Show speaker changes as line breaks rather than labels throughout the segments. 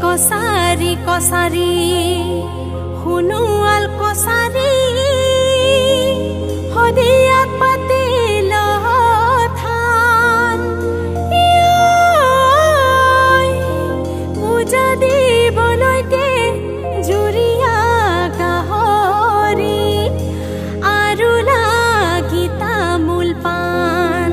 কছাৰী কছাৰী শুনোৱাল কছাৰী হদিয়াত পাতিল থান পূজা দিবলৈকে জুৰিয়া গাহৰি আৰু লাগি তামোল পাণ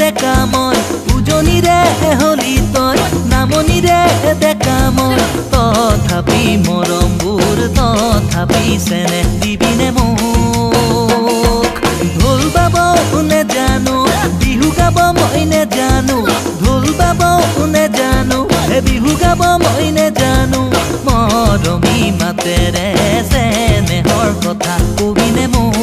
দেখা মই উজনিৰে হলি তই নামনিৰে দেখা মই তথাপি মৰমবোৰ তথাপি চেনেহ দিবিনে মোক ঢোল বাব নেজানো বিহু গাব মই নেজানো ঢোল বাব নেজানো বিহু গাব মই নেজানো মৰমী মাতেৰে চেনেহৰ কথা কবিনে মোক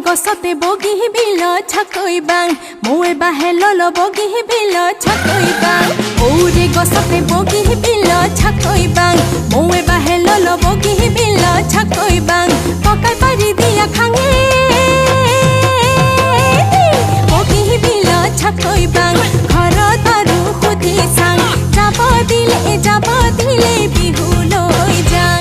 গছতে বগি বিল ছাকৈ বাং মই বাহে লল বগি বিল ছাকৈ বাং ঔৰে গছতে বগি বিল ছাকৈ বাং মই বাহে লল বগি বিল ছাকৈ বাং পকাই পাৰি দিয়া খাঙে বগি বিল ছাকৈ বাং ঘৰত আৰু সুধি চাং যাব দিলে বিহু লৈ যাং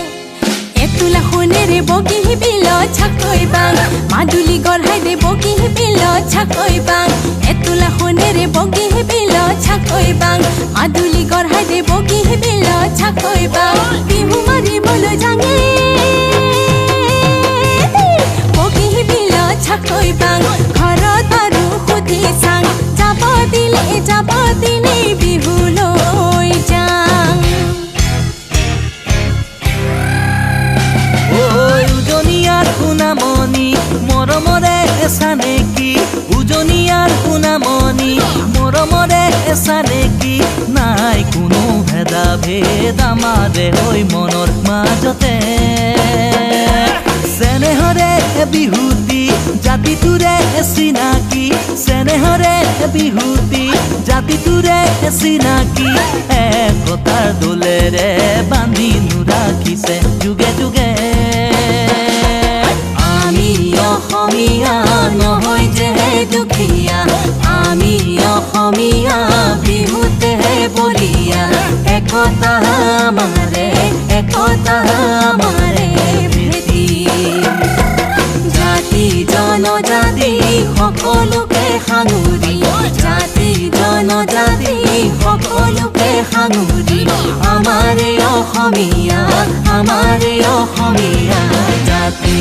এতুলা সোণেৰে বগি বিল ছাকৈ বাং মাদুলি গঢ়াই দে বগি বিল ছাকৈ বাং এতুলা সোণেৰে বগি বিল ছাকৈ বাং মাদুলি গঢ়াই দে বগি বিল ছাকৈ বাং বিহু মাৰিবলৈ যাঙে বগি বিল ছাকৈ বাং ঘৰত আৰু সুধি চাং যাব দিলে বিহু লৈ যাং
উজনিয়াৰ সোণামণি মৰমৰে এচানেকি উজনিয়াৰ সোণামণি মৰমৰে এচানেকি নাই কোনো ভেদা ভেদ আমাৰে হৈ মনৰ মাজতে চেনেহৰে বিহুতি জাতিটোৰে চিনাকি চেনেহৰে বিহুতি জাতিটোৰে চিনাকি একতাৰ দোলেৰে বান্ধি ৰাখিছে যুগে যুগে
আমি অসমীয়া নহয় যে দুখীয়া আমি অসমীয়া বিহুতে বলিয়া একতা আমাৰে প্ৰীতি জাতি জনজাতি সকলোকে সাঙুৰি জাতি জনজাতি সকলোকে সাঙুৰি আমাৰে অসমীয়া জাতি।